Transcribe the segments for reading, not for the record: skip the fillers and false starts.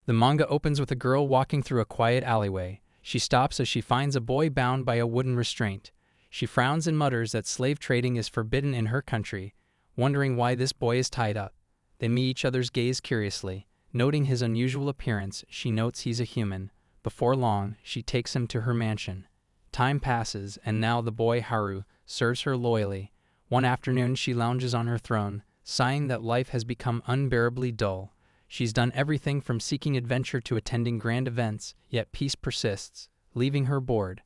The manga opens with a girl walking through a quiet alleyway. She stops as she finds a boy bound by a wooden restraint. She frowns and mutters that slave trading is forbidden in her country, wondering why this boy is tied up. They meet each other's gaze curiously. Noting his unusual appearance, she notes he's a human. Before long, she takes him to her mansion. Time passes, and now the boy Haru serves her loyally. One afternoon she lounges on her throne, sighing that life has become unbearably dull. She's done everything from seeking adventure to attending grand events, yet peace persists, leaving her bored.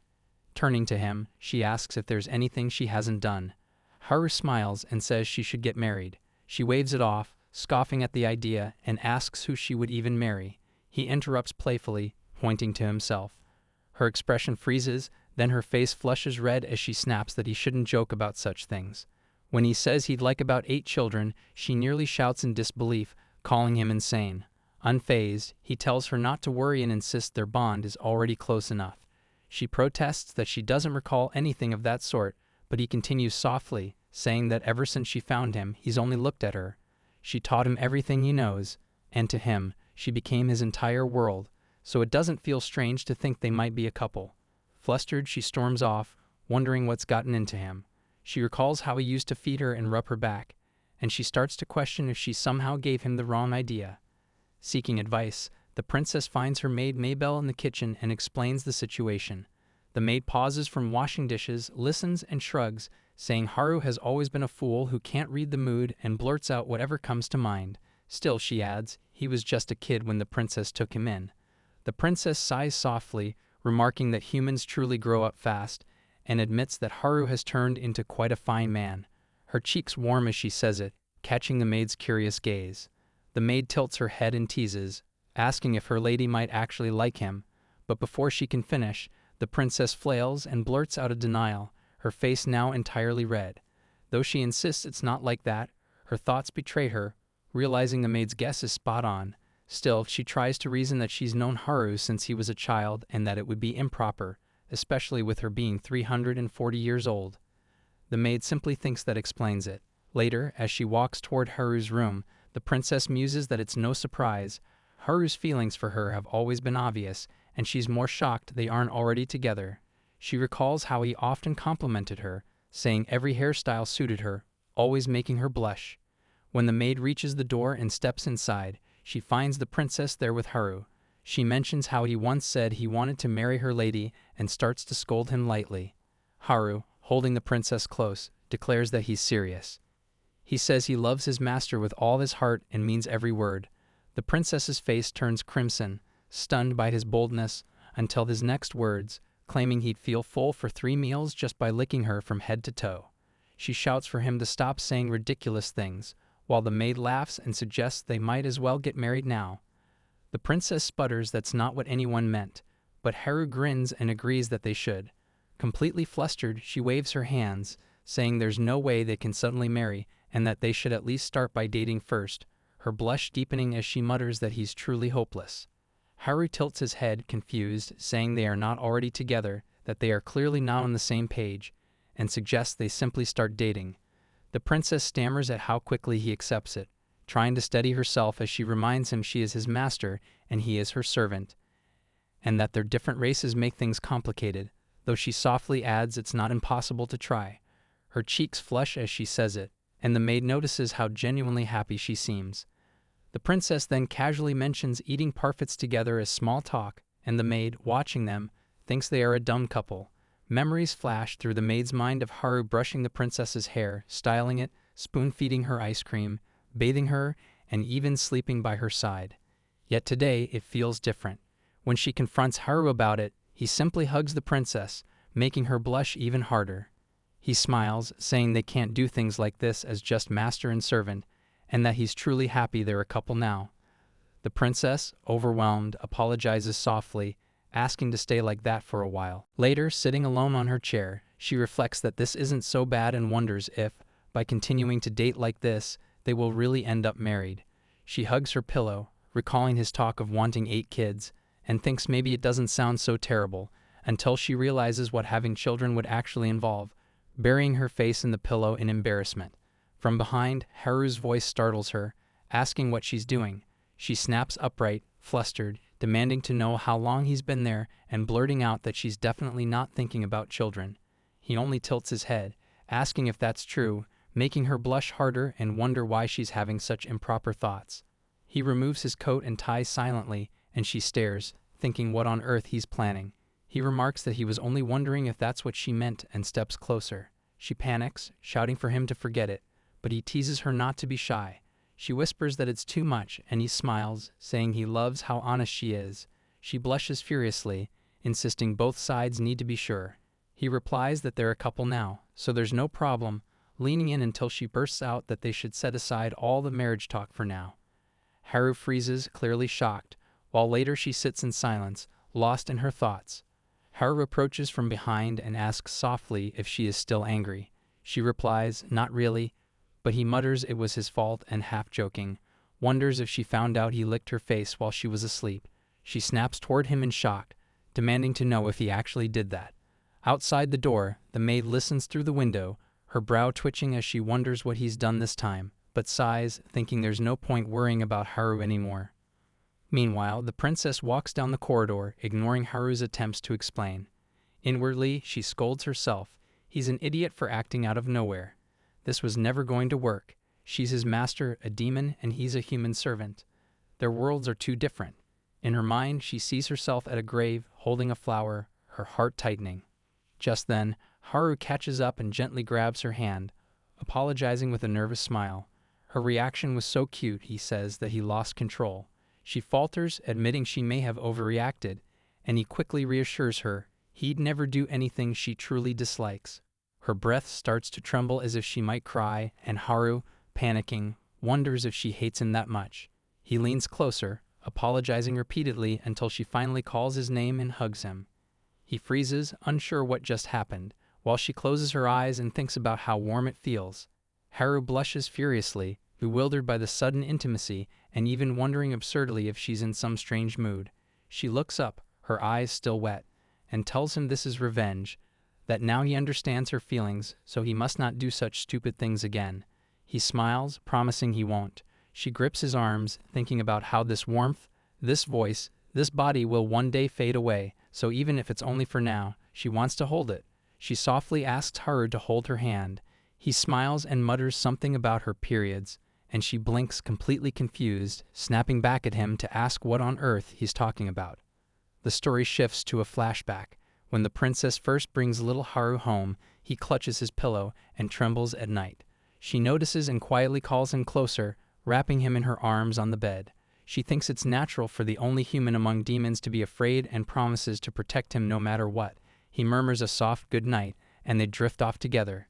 Turning to him, she asks if there's anything she hasn't done. Haru smiles and says she should get married. She waves it off, scoffing at the idea, and asks who she would even marry. He interrupts playfully, pointing to himself. Her expression freezes, then her face flushes red as she snaps that he shouldn't joke about such things. When he says he'd like about 8 children, she nearly shouts in disbelief, calling him insane. Unfazed, he tells her not to worry and insists their bond is already close enough. She protests that she doesn't recall anything of that sort, but he continues softly, saying that ever since she found him, he's only looked at her. She taught him everything he knows, and to him, she became his entire world, so it doesn't feel strange to think they might be a couple. Flustered, she storms off, wondering what's gotten into him. She recalls how he used to feed her and rub her back, and she starts to question if she somehow gave him the wrong idea. Seeking advice, the princess finds her maid Maybelle in the kitchen and explains the situation. The maid pauses from washing dishes, listens, and shrugs, saying Haru has always been a fool who can't read the mood and blurts out whatever comes to mind. Still, she adds, he was just a kid when the princess took him in. The princess sighs softly, remarking that humans truly grow up fast, and admits that Haru has turned into quite a fine man. Her cheeks warm as she says it, catching the maid's curious gaze. The maid tilts her head and teases, asking if her lady might actually like him, but before she can finish, the princess flails and blurts out a denial, her face now entirely red. Though she insists it's not like that, her thoughts betray her, realizing the maid's guess is spot on. Still, she tries to reason that she's known Haru since he was a child and that it would be improper, especially with her being 340 years old. The maid simply thinks that explains it. Later, as she walks toward Haru's room, the princess muses that it's no surprise. Haru's feelings for her have always been obvious, and she's more shocked they aren't already together. She recalls how he often complimented her, saying every hairstyle suited her, always making her blush. When the maid reaches the door and steps inside, she finds the princess there with Haru. She mentions how he once said he wanted to marry her lady and starts to scold him lightly. Haru, holding the princess close, declares that he's serious. He says he loves his master with all his heart and means every word. The princess's face turns crimson, stunned by his boldness, until his next words, claiming he'd feel full for 3 meals just by licking her from head to toe. She shouts for him to stop saying ridiculous things, while the maid laughs and suggests they might as well get married now. The princess sputters that's not what anyone meant, but Haru grins and agrees that they should. Completely flustered, she waves her hands, saying there's no way they can suddenly marry and that they should at least start by dating first, her blush deepening as she mutters that he's truly hopeless. Haru tilts his head, confused, saying they are not already together, that they are clearly not on the same page, and suggests they simply start dating. The princess stammers at how quickly he accepts it, trying to steady herself as she reminds him she is his master and he is her servant, and that their different races make things complicated, though she softly adds it's not impossible to try. Her cheeks flush as she says it, and the maid notices how genuinely happy she seems. The princess then casually mentions eating parfaits together as small talk, and the maid, watching them, thinks they are a dumb couple. Memories flash through the maid's mind of Haru brushing the princess's hair, styling it, spoon-feeding her ice cream, bathing her, and even sleeping by her side. Yet today it feels different. When she confronts Haru about it, he simply hugs the princess, making her blush even harder. He smiles, saying they can't do things like this as just master and servant, and that he's truly happy they're a couple now. The princess, overwhelmed, apologizes softly, asking to stay like that for a while. Later, sitting alone on her chair, she reflects that this isn't so bad and wonders if, by continuing to date like this, they will really end up married. She hugs her pillow, recalling his talk of wanting 8 kids, and thinks maybe it doesn't sound so terrible, until she realizes what having children would actually involve, burying her face in the pillow in embarrassment. From behind, Haru's voice startles her, asking what she's doing. She snaps upright, flustered, demanding to know how long he's been there and blurting out that she's definitely not thinking about children. He only tilts his head, asking if that's true, making her blush harder and wonder why she's having such improper thoughts. He removes his coat and tie silently, and she stares, thinking what on earth he's planning. He remarks that he was only wondering if that's what she meant and steps closer. She panics, shouting for him to forget it, but he teases her not to be shy. She whispers that it's too much, and he smiles, saying he loves how honest she is. She blushes furiously, insisting both sides need to be sure. He replies that they're a couple now, so there's no problem, leaning in until she bursts out that they should set aside all the marriage talk for now. Haru freezes, clearly shocked, while later she sits in silence, lost in her thoughts. Haru approaches from behind and asks softly if she is still angry. She replies, not really, but he mutters it was his fault and, half-joking, wonders if she found out he licked her face while she was asleep. She snaps toward him in shock, demanding to know if he actually did that. Outside the door, the maid listens through the window, her brow twitching as she wonders what he's done this time, but sighs, thinking there's no point worrying about Haru anymore. Meanwhile, the princess walks down the corridor, ignoring Haru's attempts to explain. Inwardly, she scolds herself. He's an idiot for acting out of nowhere. This was never going to work. She's his master, a demon, and he's a human servant. Their worlds are too different. In her mind, she sees herself at a grave, holding a flower, her heart tightening. Just then, Haru catches up and gently grabs her hand, apologizing with a nervous smile. Her reaction was so cute, he says, that he lost control. She falters, admitting she may have overreacted, and he quickly reassures her he'd never do anything she truly dislikes. Her breath starts to tremble as if she might cry, and Haru, panicking, wonders if she hates him that much. He leans closer, apologizing repeatedly until she finally calls his name and hugs him. He freezes, unsure what just happened, while she closes her eyes and thinks about how warm it feels. Haru blushes furiously, bewildered by the sudden intimacy and even wondering absurdly if she's in some strange mood. She looks up, her eyes still wet, and tells him this is revenge, that now he understands her feelings, so he must not do such stupid things again. He smiles, promising he won't. She grips his arms, thinking about how this warmth, this voice, this body will one day fade away, so even if it's only for now, she wants to hold it. She softly asks Haru to hold her hand. He smiles and mutters something about her periods, and she blinks completely confused, snapping back at him to ask what on earth he's talking about. The story shifts to a flashback. When the princess first brings little Haru home, he clutches his pillow and trembles at night. She notices and quietly calls him closer, wrapping him in her arms on the bed. She thinks it's natural for the only human among demons to be afraid and promises to protect him no matter what. He murmurs a soft good night, and they drift off together.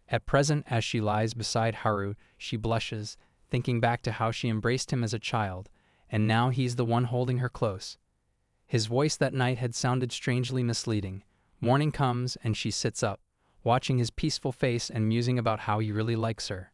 At present, as she lies beside Haru, she blushes, thinking back to how she embraced him as a child, and now he's the one holding her close. His voice that night had sounded strangely misleading. Morning comes, and she sits up, watching his peaceful face and musing about how he really likes her.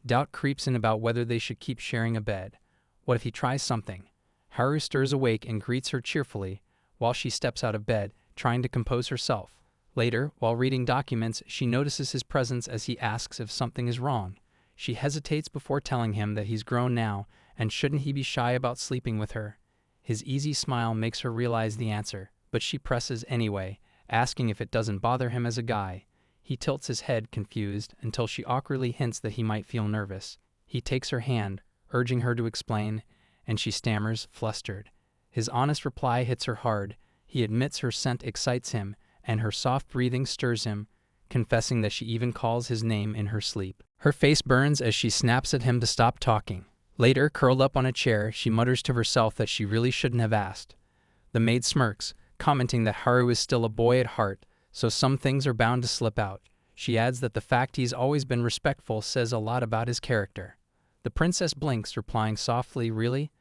Doubt creeps in about whether they should keep sharing a bed. What if he tries something? Haru stirs awake and greets her cheerfully, while she steps out of bed, trying to compose herself. Later, while reading documents, she notices his presence as he asks if something is wrong. She hesitates before telling him that he's grown now, and shouldn't he be shy about sleeping with her? His easy smile makes her realize the answer, but she presses anyway, asking if it doesn't bother him as a guy. He tilts his head, confused, until she awkwardly hints that he might feel nervous. He takes her hand, urging her to explain, and she stammers, flustered. His honest reply hits her hard. He admits her scent excites him, and her soft breathing stirs him, confessing that she even calls his name in her sleep. Her face burns as she snaps at him to stop talking. Later, curled up on a chair, she mutters to herself that she really shouldn't have asked. The maid smirks, commenting that Haru is still a boy at heart, so some things are bound to slip out. She adds that the fact he's always been respectful says a lot about his character. The princess blinks, replying softly, "Really?"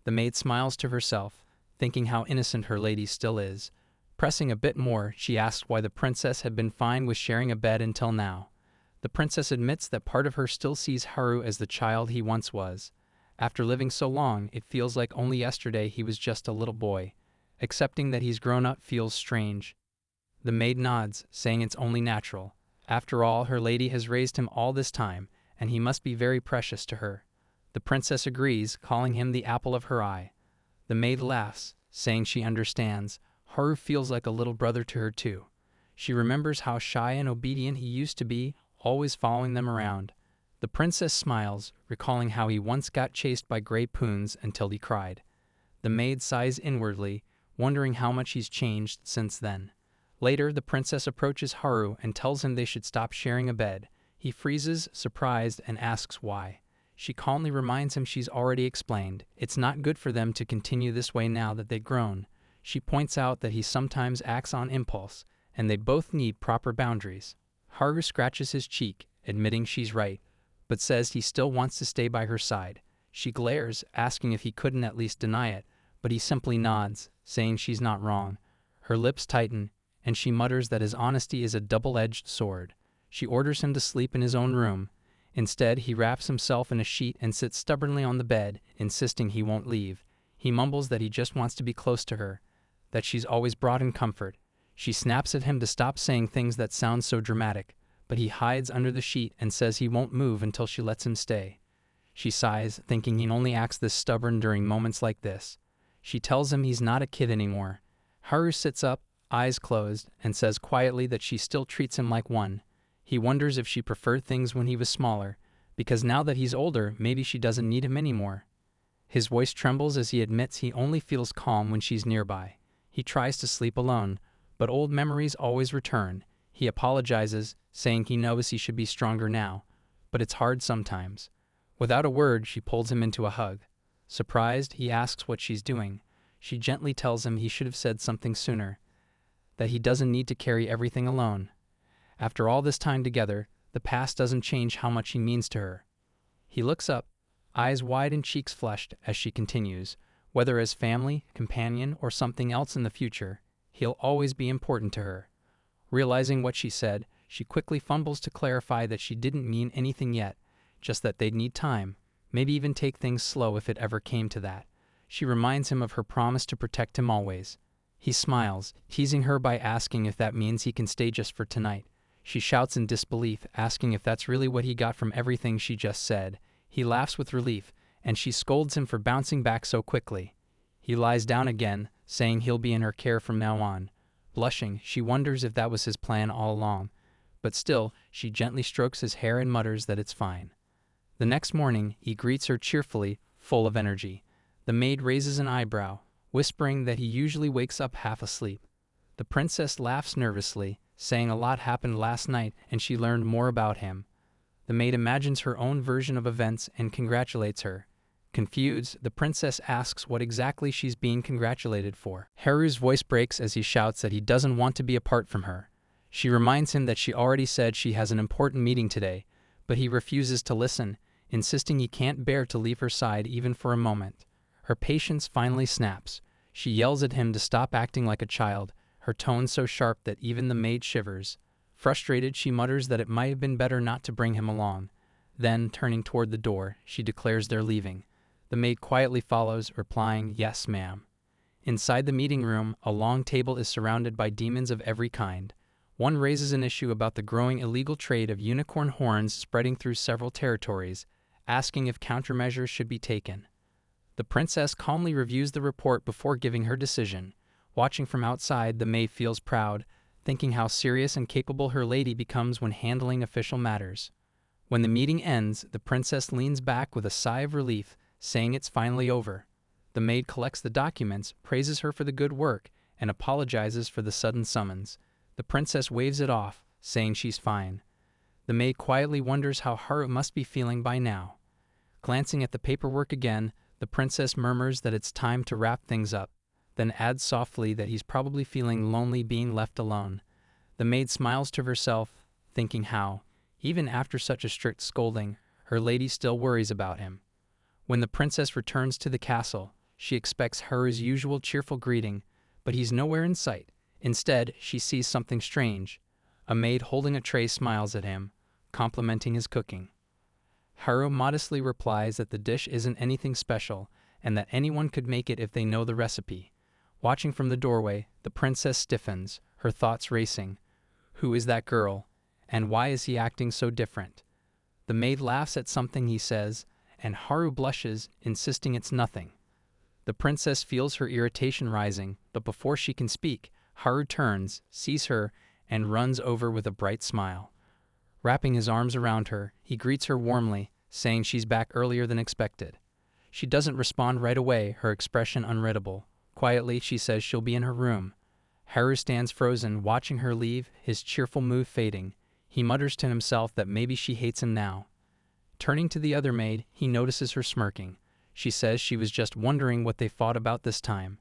The maid smiles to herself, thinking how innocent her lady still is. Pressing a bit more, she asks why the princess had been fine with sharing a bed until now. The princess admits that part of her still sees Haru as the child he once was. After living so long, it feels like only yesterday he was just a little boy. Accepting that he's grown up feels strange. The maid nods, saying it's only natural. After all, her lady has raised him all this time, and he must be very precious to her. The princess agrees, calling him the apple of her eye. The maid laughs, saying she understands. Haru feels like a little brother to her too. She remembers how shy and obedient he used to be, always following them around. The princess smiles, recalling how he once got chased by gray poons until he cried. The maid sighs inwardly, wondering how much he's changed since then. Later, the princess approaches Haru and tells him they should stop sharing a bed. He freezes, surprised, and asks why. She calmly reminds him she's already explained. It's not good for them to continue this way now that they've grown. She points out that he sometimes acts on impulse, and they both need proper boundaries. Haru scratches his cheek, admitting she's right, but says he still wants to stay by her side. She glares, asking if he couldn't at least deny it, but he simply nods, saying she's not wrong. Her lips tighten, and she mutters that his honesty is a double-edged sword. She orders him to sleep in his own room. Instead, he wraps himself in a sheet and sits stubbornly on the bed, insisting he won't leave. He mumbles that he just wants to be close to her, that she's always brought him comfort. She snaps at him to stop saying things that sound so dramatic, but he hides under the sheet and says he won't move until she lets him stay. She sighs, thinking he only acts this stubborn during moments like this. She tells him he's not a kid anymore. Haru sits up, eyes closed, and says quietly that she still treats him like one. He wonders if she preferred things when he was smaller, because now that he's older, maybe she doesn't need him anymore. His voice trembles as he admits he only feels calm when she's nearby. He tries to sleep alone, but old memories always return. He apologizes, saying he knows he should be stronger now, but it's hard sometimes. Without a word, she pulls him into a hug. Surprised, he asks what she's doing. She gently tells him he should have said something sooner, that he doesn't need to carry everything alone. After all this time together, the past doesn't change how much he means to her. He looks up, eyes wide and cheeks flushed, as she continues, whether as family, companion, or something else in the future, he'll always be important to her. Realizing what she said, she quickly fumbles to clarify that she didn't mean anything yet, just that they'd need time, maybe even take things slow if it ever came to that. She reminds him of her promise to protect him always. He smiles, teasing her by asking if that means he can stay just for tonight. She shouts in disbelief, asking if that's really what he got from everything she just said. He laughs with relief, and she scolds him for bouncing back so quickly. He lies down again, saying he'll be in her care from now on. Blushing, she wonders if that was his plan all along, but still, she gently strokes his hair and mutters that it's fine. The next morning, he greets her cheerfully, full of energy. The maid raises an eyebrow, whispering that he usually wakes up half asleep. The princess laughs nervously, saying a lot happened last night and she learned more about him. The maid imagines her own version of events and congratulates her. Confused, the princess asks what exactly she's being congratulated for. Haru's voice breaks as he shouts that he doesn't want to be apart from her. She reminds him that she already said she has an important meeting today, but he refuses to listen, insisting he can't bear to leave her side even for a moment. Her patience finally snaps. She yells at him to stop acting like a child, her tone so sharp that even the maid shivers. Frustrated, she mutters that it might have been better not to bring him along. Then, turning toward the door, she declares they're leaving. The maid quietly follows, replying, "Yes, ma'am." Inside the meeting room, a long table is surrounded by demons of every kind. One raises an issue about the growing illegal trade of unicorn horns spreading through several territories, asking if countermeasures should be taken. The princess calmly reviews the report before giving her decision. Watching from outside, the maid feels proud, thinking how serious and capable her lady becomes when handling official matters. When the meeting ends, the princess leans back with a sigh of relief, saying it's finally over. The maid collects the documents, praises her for the good work, and apologizes for the sudden summons. The princess waves it off, saying she's fine. The maid quietly wonders how Haru must be feeling by now. Glancing at the paperwork again, the princess murmurs that it's time to wrap things up, then adds softly that he's probably feeling lonely being left alone. The maid smiles to herself, thinking how, even after such a strict scolding, her lady still worries about him. When the princess returns to the castle, she expects Haru's usual cheerful greeting, but he's nowhere in sight. Instead, she sees something strange. A maid holding a tray smiles at him, complimenting his cooking. Haru modestly replies that the dish isn't anything special, and that anyone could make it if they know the recipe. Watching from the doorway, the princess stiffens, her thoughts racing. Who is that girl? And why is he acting so different? The maid laughs at something he says, and Haru blushes, insisting it's nothing. The princess feels her irritation rising, but before she can speak, Haru turns, sees her, and runs over with a bright smile. Wrapping his arms around her, he greets her warmly, saying she's back earlier than expected. She doesn't respond right away, her expression unreadable. Quietly, she says she'll be in her room. Haru stands frozen, watching her leave, his cheerful mood fading. He mutters to himself that maybe she hates him now. Turning to the other maid, he notices her smirking. She says she was just wondering what they fought about this time.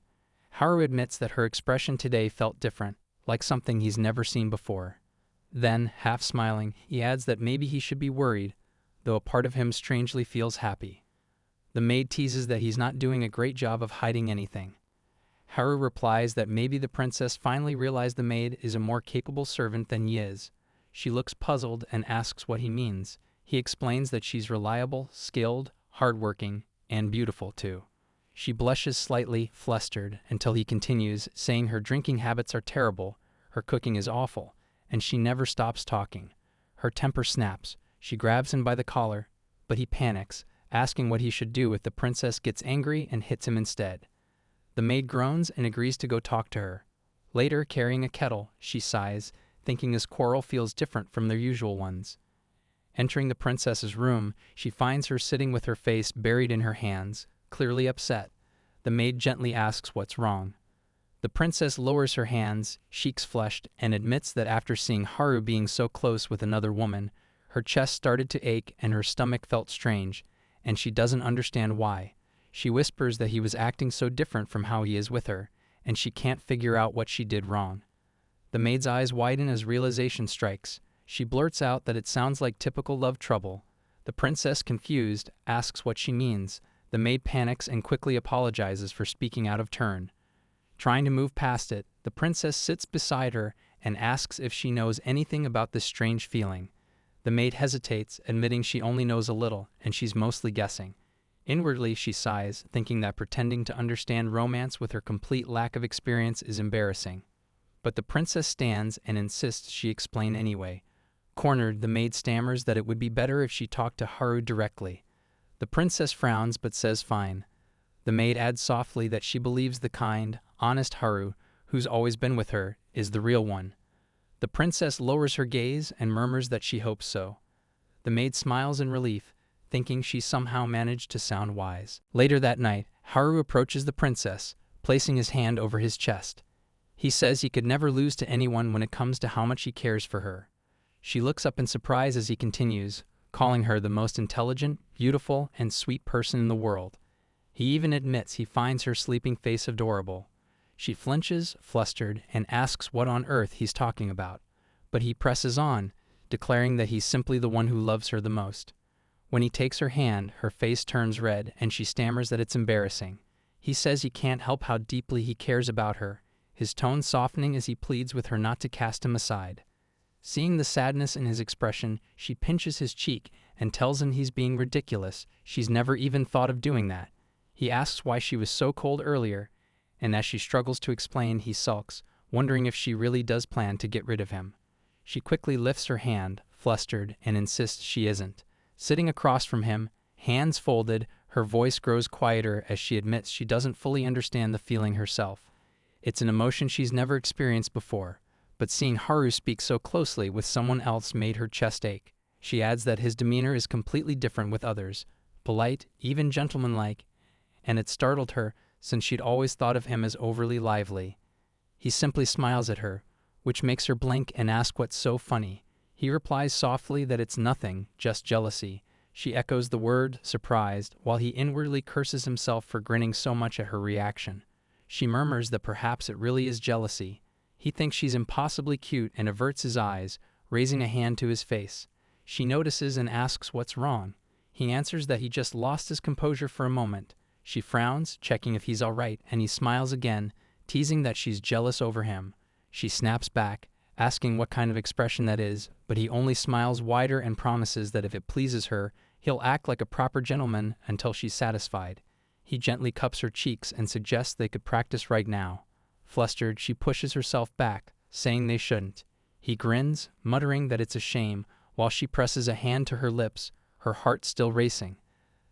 Haru admits that her expression today felt different, like something he's never seen before. Then, half smiling, he adds that maybe he should be worried, though a part of him strangely feels happy. The maid teases that he's not doing a great job of hiding anything. Haru replies that maybe the princess finally realized the maid is a more capable servant than he is. She looks puzzled and asks what he means. He explains that she's reliable, skilled, hardworking, and beautiful too. She blushes slightly, flustered, until he continues, saying her drinking habits are terrible, her cooking is awful, and she never stops talking. Her temper snaps. She grabs him by the collar, but he panics, asking what he should do if the princess gets angry and hits him instead. The maid groans and agrees to go talk to her. Later, carrying a kettle, she sighs, thinking this quarrel feels different from their usual ones. Entering the princess's room, she finds her sitting with her face buried in her hands, clearly upset. The maid gently asks what's wrong. The princess lowers her hands, cheeks flushed, and admits that after seeing Haru being so close with another woman, her chest started to ache and her stomach felt strange, and she doesn't understand why. She whispers that he was acting so different from how he is with her, and she can't figure out what she did wrong. The maid's eyes widen as realization strikes. She blurts out that it sounds like typical love trouble. The princess, confused, asks what she means. The maid panics and quickly apologizes for speaking out of turn. Trying to move past it, the princess sits beside her and asks if she knows anything about this strange feeling. The maid hesitates, admitting she only knows a little, and she's mostly guessing. Inwardly, she sighs, thinking that pretending to understand romance with her complete lack of experience is embarrassing. But the princess stands and insists she explain anyway. Cornered, the maid stammers that it would be better if she talked to Haru directly. The princess frowns but says fine. The maid adds softly that she believes the kind, honest Haru, who's always been with her, is the real one. The princess lowers her gaze and murmurs that she hopes so. The maid smiles in relief, thinking she somehow managed to sound wise. Later that night, Haru approaches the princess, placing his hand over his chest. He says he could never lose to anyone when it comes to how much he cares for her. She looks up in surprise as he continues, calling her the most intelligent, beautiful, and sweet person in the world. He even admits he finds her sleeping face adorable. She flinches, flustered, and asks what on earth he's talking about. But he presses on, declaring that he's simply the one who loves her the most. When he takes her hand, her face turns red, and she stammers that it's embarrassing. He says he can't help how deeply he cares about her, his tone softening as he pleads with her not to cast him aside. Seeing the sadness in his expression, she pinches his cheek and tells him he's being ridiculous. She's never even thought of doing that. He asks why she was so cold earlier, and as she struggles to explain, he sulks, wondering if she really does plan to get rid of him. She quickly lifts her hand, flustered, and insists she isn't. Sitting across from him, hands folded, her voice grows quieter as she admits she doesn't fully understand the feeling herself. It's an emotion she's never experienced before, but seeing Haru speak so closely with someone else made her chest ache. She adds that his demeanor is completely different with others, polite, even gentlemanlike, and it startled her since she'd always thought of him as overly lively. He simply smiles at her, which makes her blink and ask what's so funny. He replies softly that it's nothing, just jealousy. She echoes the word, surprised, while he inwardly curses himself for grinning so much at her reaction. She murmurs that perhaps it really is jealousy. He thinks she's impossibly cute and averts his eyes, raising a hand to his face. She notices and asks what's wrong. He answers that he just lost his composure for a moment. She frowns, checking if he's all right, and he smiles again, teasing that she's jealous over him. She snaps back, asking what kind of expression that is, but he only smiles wider and promises that if it pleases her, he'll act like a proper gentleman until she's satisfied. He gently cups her cheeks and suggests they could practice right now. Flustered, she pushes herself back, saying they shouldn't. He grins, muttering that it's a shame, while she presses a hand to her lips, her heart still racing.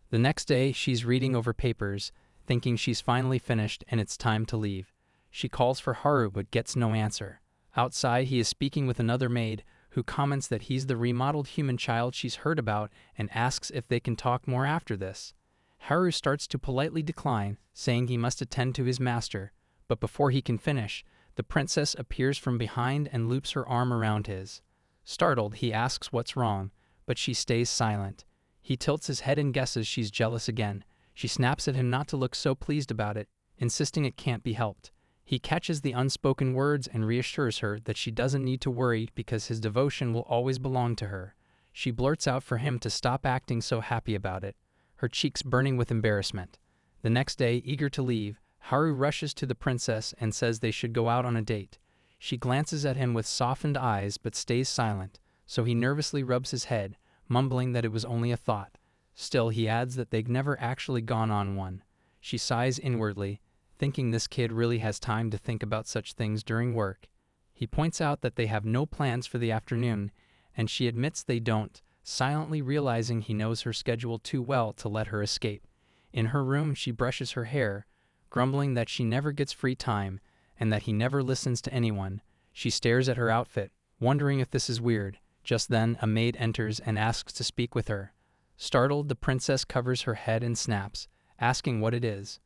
The next day, she's reading over papers, thinking she's finally finished and it's time to leave. She calls for Haru but gets no answer. Outside, he is speaking with another maid, who comments that he's the remodeled human child she's heard about and asks if they can talk more after this. Haru starts to politely decline, saying he must attend to his master, but before he can finish, the princess appears from behind and loops her arm around his. Startled, he asks what's wrong, but she stays silent. He tilts his head and guesses she's jealous again. She snaps at him not to look so pleased about it, insisting it can't be helped. He catches the unspoken words and reassures her that she doesn't need to worry because his devotion will always belong to her. She blurts out for him to stop acting so happy about it, her cheeks burning with embarrassment. The next day, eager to leave, Haru rushes to the princess and says they should go out on a date. She glances at him with softened eyes but stays silent, so he nervously rubs his head, mumbling that it was only a thought. Still, he adds that they've never actually gone on one. She sighs inwardly, thinking this kid really has time to think about such things during work. He points out that they have no plans for the afternoon, and she admits they don't, silently realizing he knows her schedule too well to let her escape. In her room, she brushes her hair, grumbling that she never gets free time and that he never listens to anyone. She stares at her outfit, wondering if this is weird. Just then, a maid enters and asks to speak with her. Startled, the princess covers her head and snaps, asking what it is.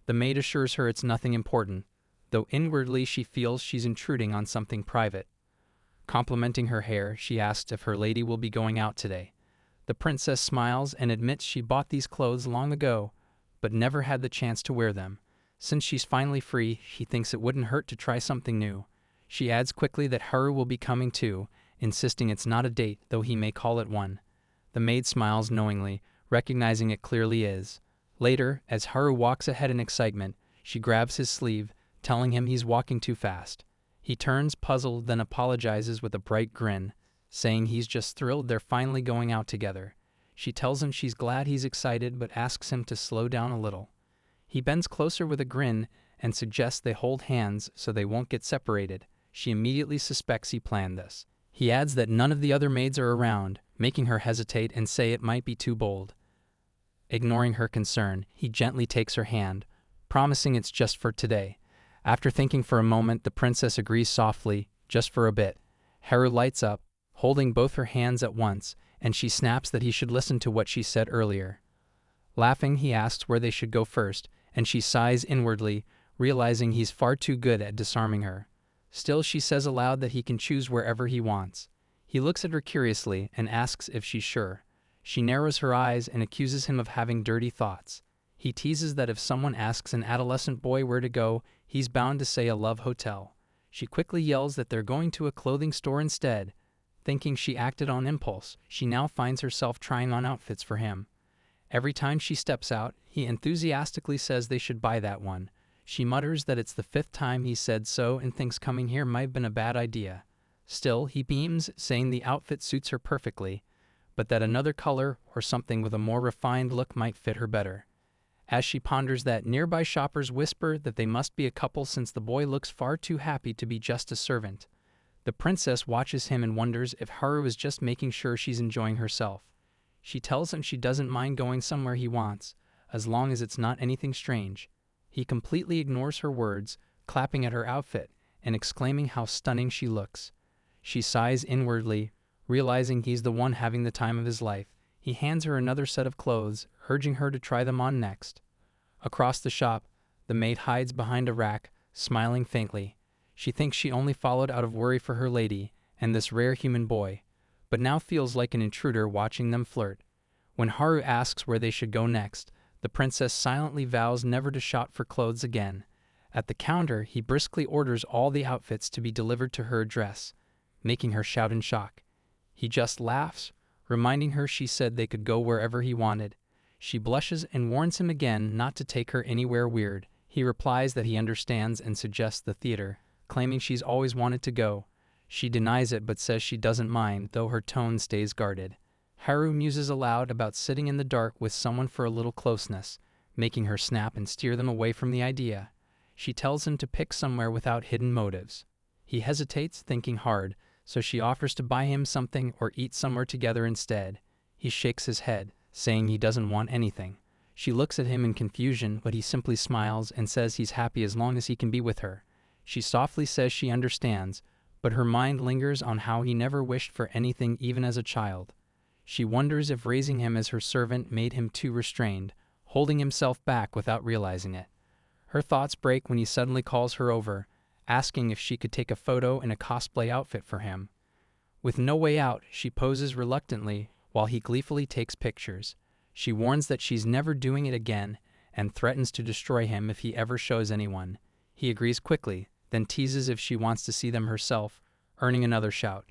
The maid assures her it's nothing important, though inwardly she feels she's intruding on something private. Complimenting her hair, she asks if her lady will be going out today. The princess smiles and admits she bought these clothes long ago, but never had the chance to wear them. Since she's finally free, she thinks it wouldn't hurt to try something new. She adds quickly that Haru will be coming too, insisting it's not a date, though he may call it one. The maid smiles knowingly, recognizing it clearly is. Later, as Haru walks ahead in excitement, she grabs his sleeve, telling him he's walking too fast. He turns puzzled, then apologizes with a bright grin, saying he's just thrilled they're finally going out together. She tells him she's glad he's excited but asks him to slow down a little. He bends closer with a grin and suggests they hold hands so they won't get separated. She immediately suspects he planned this. He adds that none of the other maids are around, making her hesitate and say it might be too bold. Ignoring her concern, he gently takes her hand, promising it's just for today. After thinking for a moment, the princess agrees softly, just for a bit. Haru lights up, holding both her hands at once, and she snaps that he should listen to what she said earlier. Laughing, he asks where they should go first, and she sighs inwardly, realizing he's far too good at disarming her. Still, she says aloud that he can choose wherever he wants. He looks at her curiously and asks if she's sure. She narrows her eyes and accuses him of having dirty thoughts. He teases that if someone asks an adolescent boy where to go, he's bound to say a love hotel. She quickly yells that they're going to a clothing store instead. Thinking she acted on impulse, she now finds herself trying on outfits for him. Every time she steps out, he enthusiastically says they should buy that one. She mutters that it's the 5th time he said so and thinks coming here might have been a bad idea. Still, he beams, saying the outfit suits her perfectly, but that another color or something with a more refined look might fit her better. As she ponders that, nearby shoppers whisper that they must be a couple since the boy looks far too happy to be just a servant. The princess watches him and wonders if Haru is just making sure she's enjoying herself. She tells him she doesn't mind going somewhere he wants, as long as it's not anything strange. He completely ignores her words, clapping at her outfit and exclaiming how stunning she looks. She sighs inwardly, realizing he's the one having the time of his life. He hands her another set of clothes, urging her to try them on next. Across the shop, the maid hides behind a rack, smiling faintly. She thinks she only followed out of worry for her lady and this rare human boy, but now feels like an intruder watching them flirt. When Haru asks where they should go next, the princess silently vows never to shop for clothes again. At the counter, he briskly orders all the outfits to be delivered to her address, making her shout in shock. He just laughs, reminding her she said they could go wherever he wanted. She blushes and warns him again not to take her anywhere weird. He replies that he understands and suggests the theater, claiming she's always wanted to go. She denies it but says she doesn't mind, though her tone stays guarded. Haru muses aloud about sitting in the dark with someone for a little closeness, making her snap and steer them away from the idea. She tells him to pick somewhere without hidden motives. He hesitates, thinking hard, so she offers to buy him something or eat somewhere together instead. He shakes his head, saying he doesn't want anything. She looks at him in confusion, but he simply smiles and says he's happy as long as he can be with her. She softly says she understands, but her mind lingers on how he never wished for anything even as a child. She wonders if raising him as her servant made him too restrained, holding himself back without realizing it. Her thoughts break when he suddenly calls her over, asking if she could take a photo in a cosplay outfit for him. With no way out, she poses reluctantly while he gleefully takes pictures. She warns that she's never doing it again and threatens to destroy him if he ever shows anyone. He agrees quickly, then teases if she wants to see them herself, earning another shout.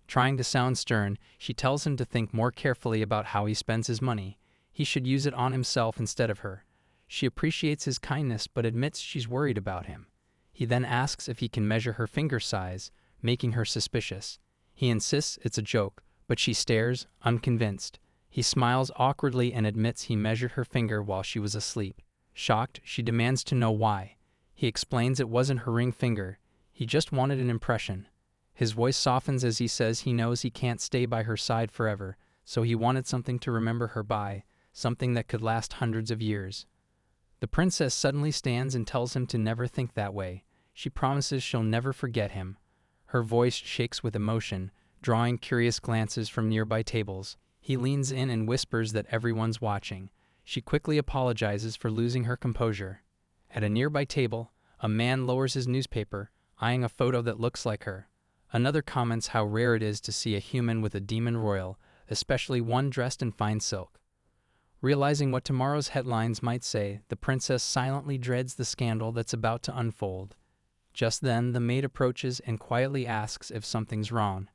Trying to sound stern, she tells him to think more carefully about how he spends his money. He should use it on himself instead of her. She appreciates his kindness but admits she's worried about him. He then asks if he can measure her finger size, making her suspicious. He insists it's a joke, but she stares, unconvinced. He smiles awkwardly and admits he measured her finger while she was asleep. Shocked, she demands to know why. He explains it wasn't her ring finger. He just wanted an impression. His voice softens as he says he knows he can't stay by her side forever, so he wanted something to remember her by, something that could last hundreds of years. The princess suddenly stands and tells him to never think that way. She promises she'll never forget him. Her voice shakes with emotion, drawing curious glances from nearby tables. He leans in and whispers that everyone's watching. She quickly apologizes for losing her composure. At a nearby table, a man lowers his newspaper, eyeing a photo that looks like her. Another comments how rare it is to see a human with a demon royal, especially one dressed in fine silk. Realizing what tomorrow's headlines might say, the princess silently dreads the scandal that's about to unfold. Just then, the maid approaches and quietly asks if something's wrong.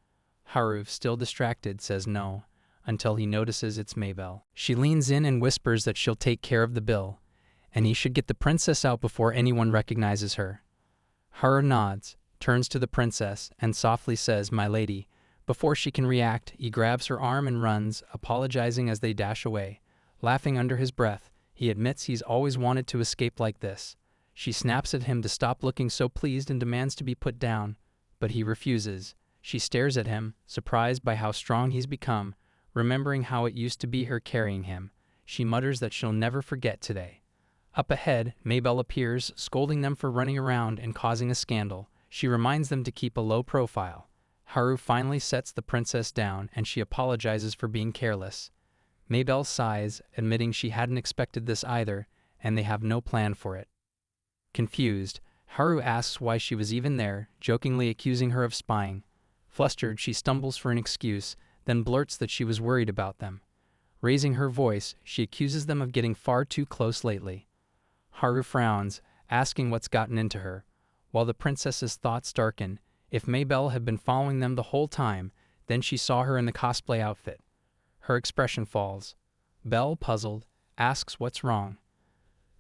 Haru, still distracted, says no, until he notices it's Maybelle. She leans in and whispers that she'll take care of the bill, and he should get the princess out before anyone recognizes her. Haru nods, turns to the princess, and softly says, "My lady." Before she can react, he grabs her arm and runs, apologizing as they dash away. Laughing under his breath, he admits he's always wanted to escape like this. She snaps at him to stop looking so pleased and demands to be put down, but he refuses. She stares at him, surprised by how strong he's become, remembering how it used to be her carrying him. She mutters that she'll never forget today. Up ahead, Maybelle appears, scolding them for running around and causing a scandal. She reminds them to keep a low profile. Haru finally sets the princess down and she apologizes for being careless. Maybelle sighs, admitting she hadn't expected this either, and they have no plan for it. Confused, Haru asks why she was even there, jokingly accusing her of spying. Flustered, she stumbles for an excuse, then blurts that she was worried about them. Raising her voice, she accuses them of getting far too close lately. Haru frowns, asking what's gotten into her, while the princess's thoughts darken. If Maybelle had been following them the whole time, then she saw her in the cosplay outfit. Her expression falls. Belle, puzzled, asks what's wrong.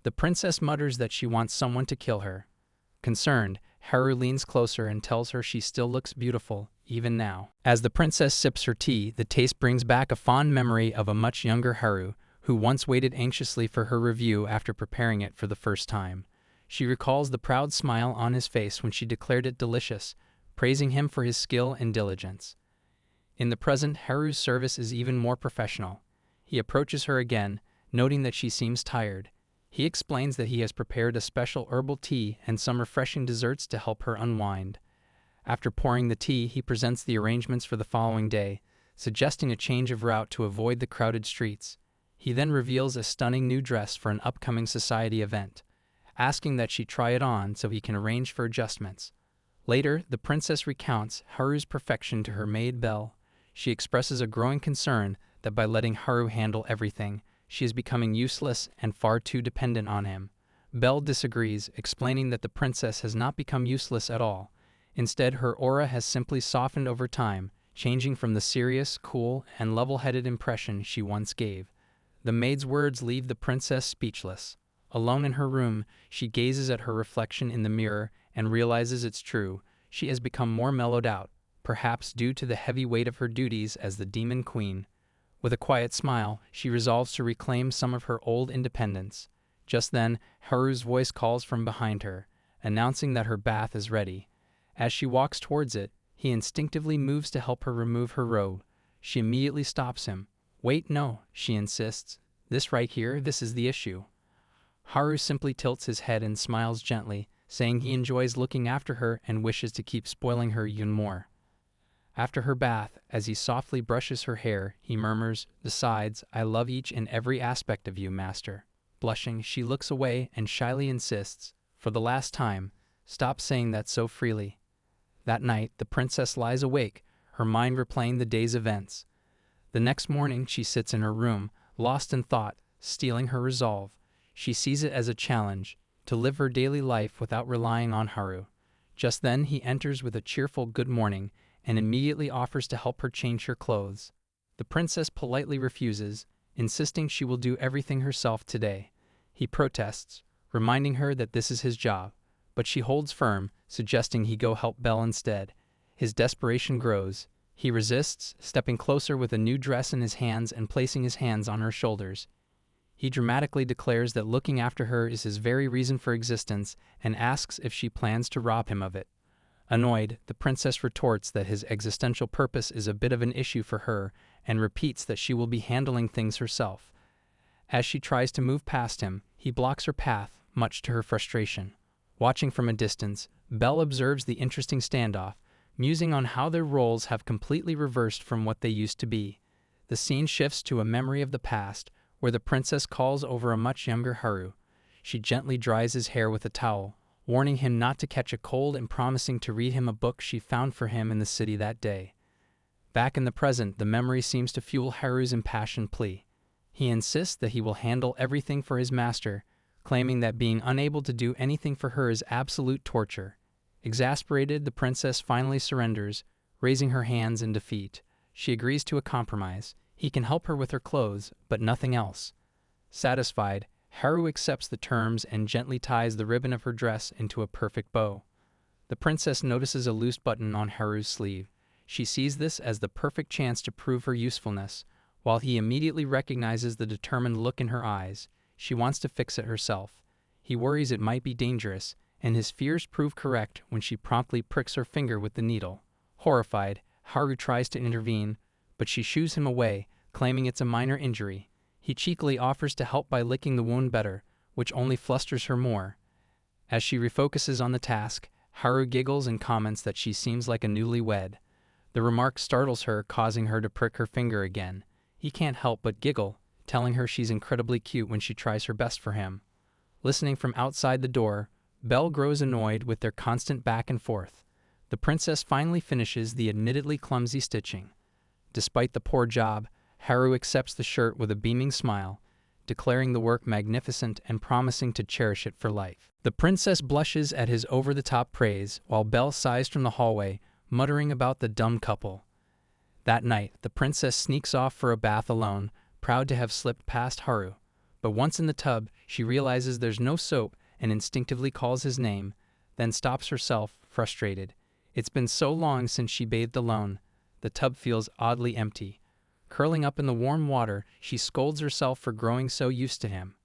The princess mutters that she wants someone to kill her. Concerned, Haru leans closer and tells her she still looks beautiful, even now. As the princess sips her tea, the taste brings back a fond memory of a much younger Haru, who once waited anxiously for her review after preparing it for the first time. She recalls the proud smile on his face when she declared it delicious, praising him for his skill and diligence. In the present, Haru's service is even more professional. He approaches her again, noting that she seems tired. He explains that he has prepared a special herbal tea and some refreshing desserts to help her unwind. After pouring the tea, he presents the arrangements for the following day, suggesting a change of route to avoid the crowded streets. He then reveals a stunning new dress for an upcoming society event, asking that she try it on so he can arrange for adjustments. Later, the princess recounts Haru's perfection to her maid Belle. She expresses a growing concern that by letting Haru handle everything, she is becoming useless and far too dependent on him. Belle disagrees, explaining that the princess has not become useless at all. Instead, her aura has simply softened over time, changing from the serious, cool, and level-headed impression she once gave. The maid's words leave the princess speechless. Alone in her room, she gazes at her reflection in the mirror and realizes it's true. She has become more mellowed out, perhaps due to the heavy weight of her duties as the demon queen. With a quiet smile, she resolves to reclaim some of her old independence. Just then, Haru's voice calls from behind her, announcing that her bath is ready. As she walks towards it, he instinctively moves to help her remove her robe. She immediately stops him. "Wait, no," she insists, This right here, this is the issue. Haru simply tilts his head and smiles gently, saying he enjoys looking after her and wishes to keep spoiling her even more. After her bath, as he softly brushes her hair, he murmurs, "Besides, I love each and every aspect of you, master." Blushing, she looks away and shyly insists, for the last time, "Stop saying that so freely." That night, the princess lies awake, her mind replaying the day's events. The next morning, she sits in her room, lost in thought, steeling her resolve. She sees it as a challenge, to live her daily life without relying on Haru. Just then, he enters with a cheerful "good morning," and immediately offers to help her change her clothes. The princess politely refuses, insisting she will do everything herself today. He protests, reminding her that this is his job, but she holds firm, suggesting he go help Belle instead. His desperation grows. He resists, stepping closer with a new dress in his hands and placing his hands on her shoulders. He dramatically declares that looking after her is his very reason for existence and asks if she plans to rob him of it. Annoyed, the princess retorts that his existential purpose is a bit of an issue for her and repeats that she will be handling things herself. As she tries to move past him, he blocks her path, much to her frustration. Watching from a distance, Belle observes the interesting standoff, musing on how their roles have completely reversed from what they used to be. The scene shifts to a memory of the past, where the princess calls over a much younger Haru. She gently dries his hair with a towel, warning him not to catch a cold and promising to read him a book she found for him in the city that day. Back in the present, the memory seems to fuel Haru's impassioned plea. He insists that he will handle everything for his master, claiming that being unable to do anything for her is absolute torture. Exasperated, the princess finally surrenders, raising her hands in defeat. She agrees to a compromise. He can help her with her clothes, but nothing else. Satisfied, Haru accepts the terms and gently ties the ribbon of her dress into a perfect bow. The princess notices a loose button on Haru's sleeve. She sees this as the perfect chance to prove her usefulness, while he immediately recognizes the determined look in her eyes. She wants to fix it herself. He worries it might be dangerous, and his fears prove correct when she promptly pricks her finger with the needle. Horrified, Haru tries to intervene, but she shoos him away, claiming it's a minor injury. He cheekily offers to help by licking the wound better, which only flusters her more. As she refocuses on the task, Haru giggles and comments that she seems like a newlywed. The remark startles her, causing her to prick her finger again. He can't help but giggle, telling her she's incredibly cute when she tries her best for him. Listening from outside the door, Belle grows annoyed with their constant back and forth. The princess finally finishes the admittedly clumsy stitching. Despite the poor job, Haru accepts the shirt with a beaming smile, declaring the work magnificent and promising to cherish it for life. The princess blushes at his over-the-top praise, while Belle sighs from the hallway, muttering about the dumb couple. That night, the princess sneaks off for a bath alone, proud to have slipped past Haru. But once in the tub, she realizes there's no soap and instinctively calls his name, then stops herself, frustrated. It's been so long since she bathed alone. The tub feels oddly empty. Curling up in the warm water, she scolds herself for growing so used to him.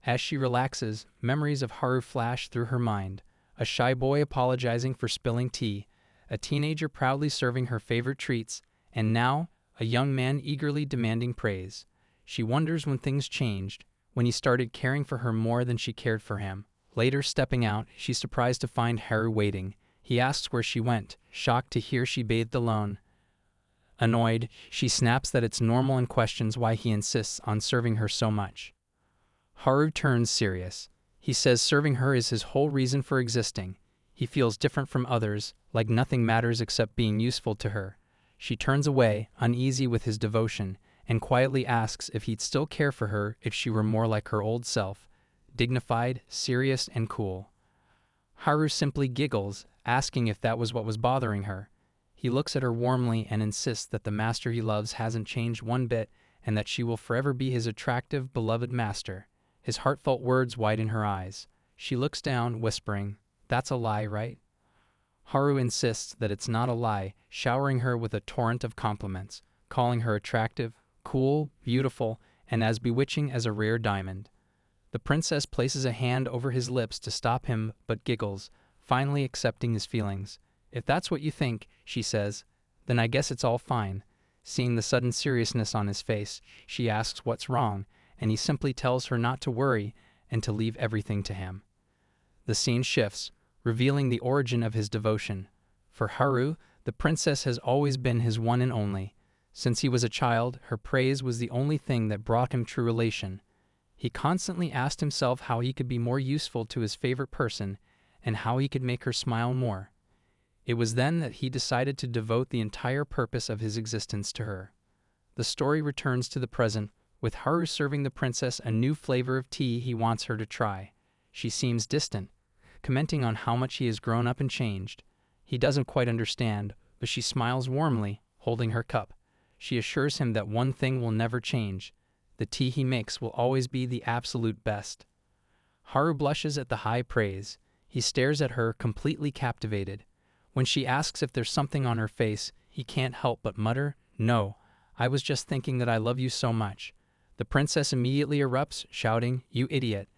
As she relaxes, memories of Haru flash through her mind. A shy boy apologizing for spilling tea, a teenager proudly serving her favorite treats, and now, a young man eagerly demanding praise. She wonders when things changed, when he started caring for her more than she cared for him. Later, stepping out, she's surprised to find Haru waiting. He asks where she went, shocked to hear she bathed alone. Annoyed, she snaps that it's normal and questions why he insists on serving her so much. Haru turns serious. He says serving her is his whole reason for existing. He feels different from others, like nothing matters except being useful to her. She turns away, uneasy with his devotion, and quietly asks if he'd still care for her if she were more like her old self, dignified, serious, and cool. Haru simply giggles, asking if that was what was bothering her. He looks at her warmly and insists that the master he loves hasn't changed one bit and that she will forever be his attractive, beloved master. His heartfelt words widen her eyes. She looks down, whispering, "That's a lie, right?" Haru insists that it's not a lie, showering her with a torrent of compliments, calling her attractive, cool, beautiful, and as bewitching as a rare diamond. The princess places a hand over his lips to stop him, but giggles, finally accepting his feelings. "If that's what you think," she says, "then I guess it's all fine." Seeing the sudden seriousness on his face, she asks what's wrong, and he simply tells her not to worry and to leave everything to him. The scene shifts, revealing the origin of his devotion. For Haru, the princess has always been his one and only. Since he was a child, her praise was the only thing that brought him true relation. He constantly asked himself how he could be more useful to his favorite person and how he could make her smile more. It was then that he decided to devote the entire purpose of his existence to her. The story returns to the present, with Haru serving the princess a new flavor of tea he wants her to try. She seems distant, commenting on how much he has grown up and changed. He doesn't quite understand, but she smiles warmly, holding her cup. She assures him that one thing will never change. The tea he makes will always be the absolute best. Haru blushes at the high praise. He stares at her, completely captivated. When she asks if there's something on her face, he can't help but mutter, "No, I was just thinking that I love you so much." The princess immediately erupts, shouting, "You idiot,"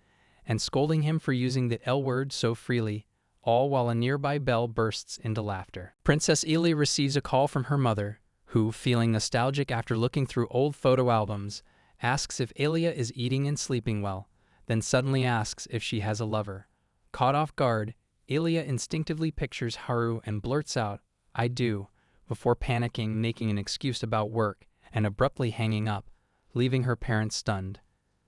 and scolding him for using the L word so freely, all while a nearby bell bursts into laughter. Princess Elia receives a call from her mother, who, feeling nostalgic after looking through old photo albums, asks if Elia is eating and sleeping well, then suddenly asks if she has a lover. Caught off guard, Elia instinctively pictures Haru and blurts out, "I do," before panicking, making an excuse about work, and abruptly hanging up, leaving her parents stunned.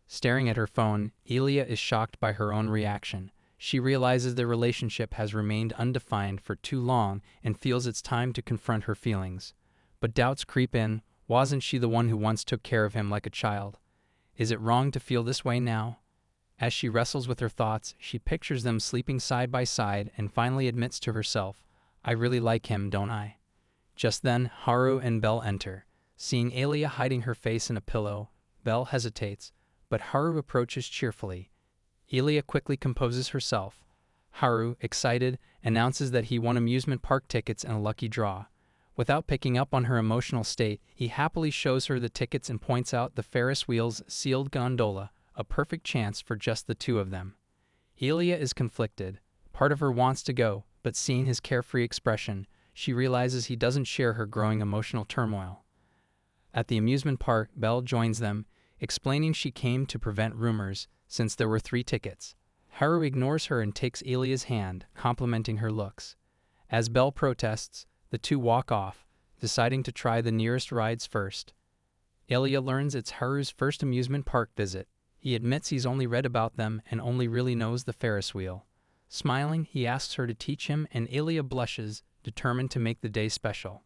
Staring at her phone, Elia is shocked by her own reaction. She realizes their relationship has remained undefined for too long and feels it's time to confront her feelings. But doubts creep in. Wasn't she the one who once took care of him like a child? Is it wrong to feel this way now? As she wrestles with her thoughts, she pictures them sleeping side by side and finally admits to herself, "I really like him, don't I?" Just then, Haru and Belle enter. Seeing Elia hiding her face in a pillow, Belle hesitates, but Haru approaches cheerfully. Elia quickly composes herself. Haru, excited, announces that he won amusement park tickets in a lucky draw. Without picking up on her emotional state, he happily shows her the tickets and points out the Ferris wheel's sealed gondola, a perfect chance for just the two of them. Elia is conflicted. Part of her wants to go, but seeing his carefree expression, she realizes he doesn't share her growing emotional turmoil. At the amusement park, Belle joins them, explaining she came to prevent rumors, since there were 3 tickets. Haru ignores her and takes Elia's hand, complimenting her looks. As Belle protests, the two walk off, deciding to try the nearest rides first. Elia learns it's Haru's first amusement park visit. He admits he's only read about them and only really knows the Ferris wheel. Smiling, he asks her to teach him, and Elia blushes, determined to make the day special.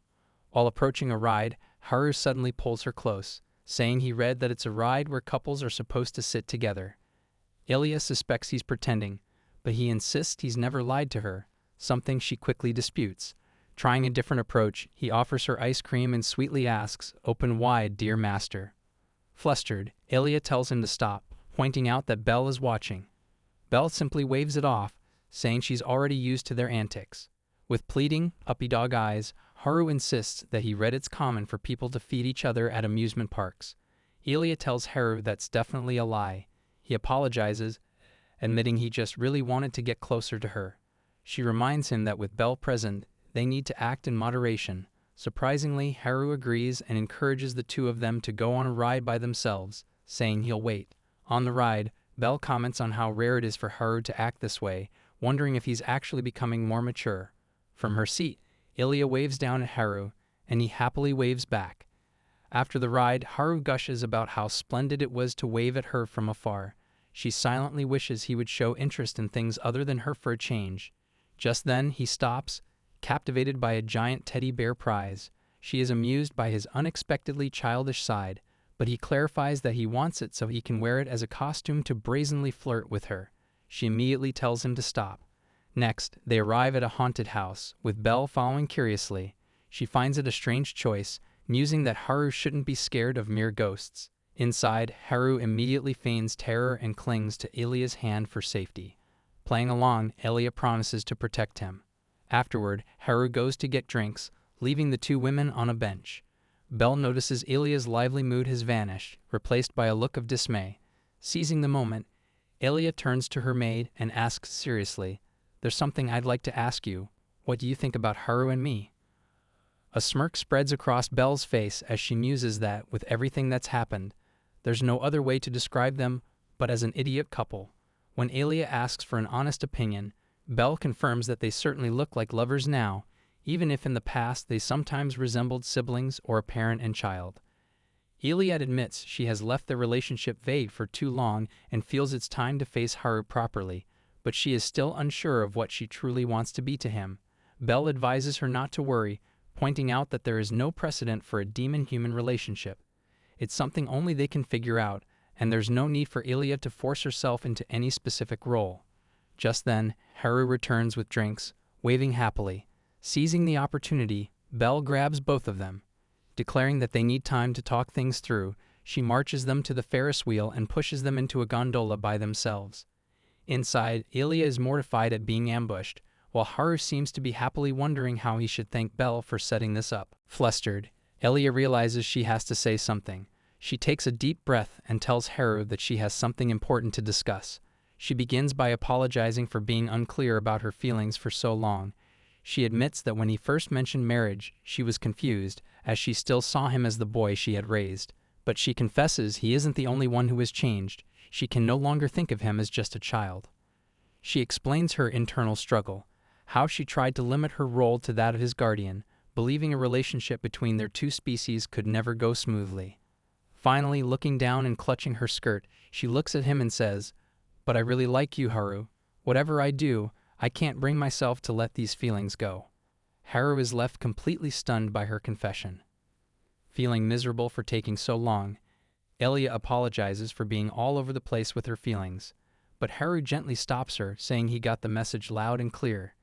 While approaching a ride, Haru suddenly pulls her close, saying he read that it's a ride where couples are supposed to sit together. Elia suspects he's pretending, but he insists he's never lied to her, something she quickly disputes. Trying a different approach, he offers her ice cream and sweetly asks, "Open wide, dear master." Flustered, Elia tells him to stop, pointing out that Belle is watching. Belle simply waves it off, saying she's already used to their antics. With pleading, puppy dog eyes, Haru insists that he read it's common for people to feed each other at amusement parks. Elia tells Haru that's definitely a lie. He apologizes, admitting he just really wanted to get closer to her. She reminds him that with Belle present, they need to act in moderation. Surprisingly, Haru agrees and encourages the two of them to go on a ride by themselves, saying he'll wait. On the ride, Belle comments on how rare it is for Haru to act this way, wondering if he's actually becoming more mature. From her seat, Elia waves down at Haru, and he happily waves back. After the ride, Haru gushes about how splendid it was to wave at her from afar. She silently wishes he would show interest in things other than her for a change. Just then, he stops, captivated by a giant teddy bear prize. She is amused by his unexpectedly childish side, but he clarifies that he wants it so he can wear it as a costume to brazenly flirt with her. She immediately tells him to stop. Next, they arrive at a haunted house, with Belle following curiously. She finds it a strange choice, musing that Haru shouldn't be scared of mere ghosts. Inside, Haru immediately feigns terror and clings to Elia's hand for safety. Playing along, Elia promises to protect him. Afterward, Haru goes to get drinks, leaving the two women on a bench. Belle notices Elia's lively mood has vanished, replaced by a look of dismay. Seizing the moment, Elia turns to her maid and asks seriously, "There's something I'd like to ask you. What do you think about Haru and me?" A smirk spreads across Belle's face as she muses that, with everything that's happened, There's no other way to describe them but as an idiot couple. When Elia asks for an honest opinion, Belle confirms that they certainly look like lovers now, even if in the past they sometimes resembled siblings or a parent and child. Iliad admits she has left their relationship vague for too long and feels it's time to face Haru properly, but she is still unsure of what she truly wants to be to him. Belle advises her not to worry, pointing out that there is no precedent for a demon-human relationship. It's something only they can figure out, and there's no need for Iliad to force herself into any specific role. Just then, Haru returns with drinks, waving happily. Seizing the opportunity, Belle grabs both of them. Declaring that they need time to talk things through, she marches them to the Ferris wheel and pushes them into a gondola by themselves. Inside, Ilia is mortified at being ambushed, while Haru seems to be happily wondering how he should thank Belle for setting this up. Flustered, Ilia realizes she has to say something. She takes a deep breath and tells Haru that she has something important to discuss. She begins by apologizing for being unclear about her feelings for so long. She admits that when he first mentioned marriage, she was confused, as she still saw him as the boy she had raised. But she confesses he isn't the only one who has changed. She can no longer think of him as just a child. She explains her internal struggle, how she tried to limit her role to that of his guardian, believing a relationship between their two species could never go smoothly. Finally, looking down and clutching her skirt, she looks at him and says, "But I really like you, Haru. Whatever I do, I can't bring myself to let these feelings go." Haru is left completely stunned by her confession. Feeling miserable for taking so long, Elia apologizes for being all over the place with her feelings, but Haru gently stops her, saying he got the message loud and clear.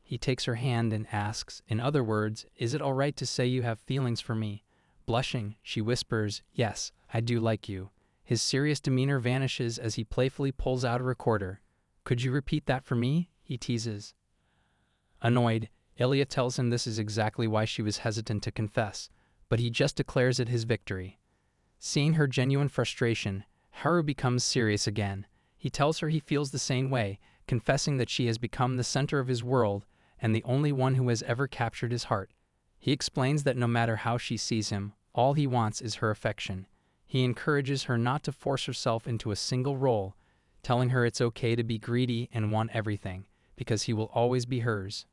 He takes her hand and asks, in other words, "Is it all right to say you have feelings for me?" Blushing, she whispers, "Yes, I do like you." His serious demeanor vanishes as he playfully pulls out a recorder. "Could you repeat that for me?" he teases. Annoyed, Elia tells him this is exactly why she was hesitant to confess, but he just declares it his victory. Seeing her genuine frustration, Haru becomes serious again. He tells her he feels the same way, confessing that she has become the center of his world and the only one who has ever captured his heart. He explains that no matter how she sees him, all he wants is her affection. He encourages her not to force herself into a single role, telling her it's okay to be greedy and want everything, because he will always be hers.